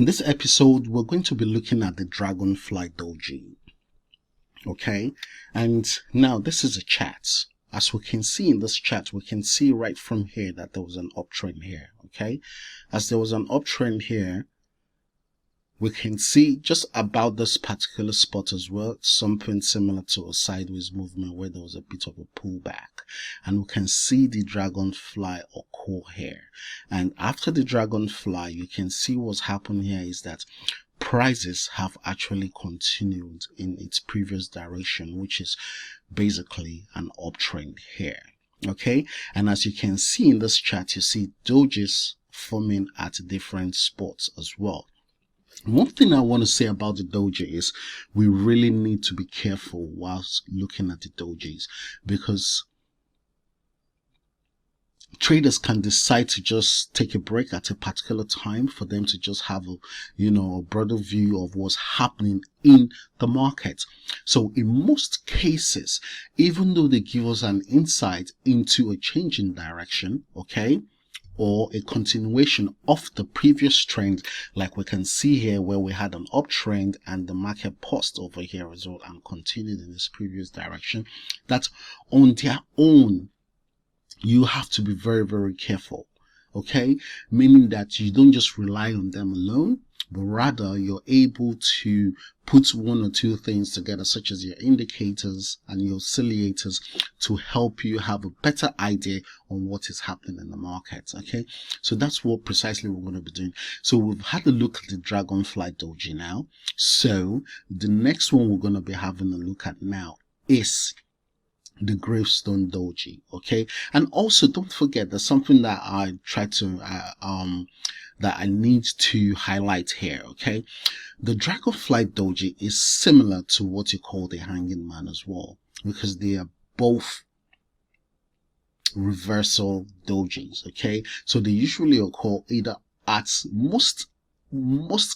In this episode, we're going to be looking at the Dragonfly Doji. Okay, and now this is a chart. As we can see in this chart, we can see right from here that there was an uptrend here. Okay, as there was an uptrend here, we can see just about this particular spot as well, something similar to a sideways movement where there was a bit of a pullback, and we can see the dragonfly occur here. And after the dragonfly, you can see what's happened here is that prices have actually continued in its previous direction, which is basically an uptrend here. Okay, and as you can see in this chart, you see dojis forming at different spots as well. One thing I want to say about the doji is we really need to be careful whilst looking at the dojis, because traders can decide to just take a break at a particular time for them to just have a broader view of what's happening in the market. So in most cases, even though they give us an insight into a change in direction, okay, or a continuation of the previous trend, like we can see here where we had an uptrend and the market paused over here as well and continued in this previous direction, that on their own you have to be very, very careful. Okay, meaning that you don't just rely on them alone, but rather you're able to put one or two things together, such as your indicators and your oscillators, to help you have a better idea on what is happening in the market. Okay, so that's what precisely we're going to be doing. So we've had a look at the Dragonfly Doji now. So the next one we're going to be having a look at now is the Gravestone Doji. Okay, and also don't forget, there's something that I try to that I need to highlight here. Okay, the Dragonfly Doji is similar to what you call the Hanging Man as well, because they are both reversal dojis. Okay, so they usually occur either at most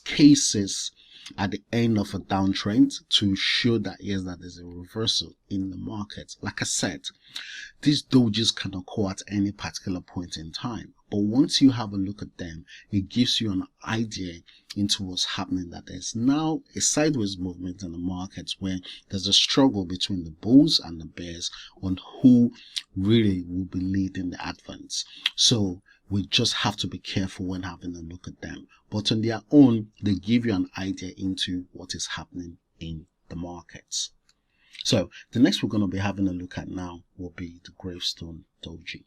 cases at the end of a downtrend to show that yes, that there's a reversal in the market. Like I said, these dojis can occur at any particular point in time, but once you have a look at them, it gives you an idea into what's happening, that there's now a sideways movement in the market where there's a struggle between the bulls and the bears on who really will be leading the advance. So we just have to be careful when having a look at them. But on their own, they give you an idea into what is happening in the markets. So the next we're going to be having a look at now will be the Gravestone Doji.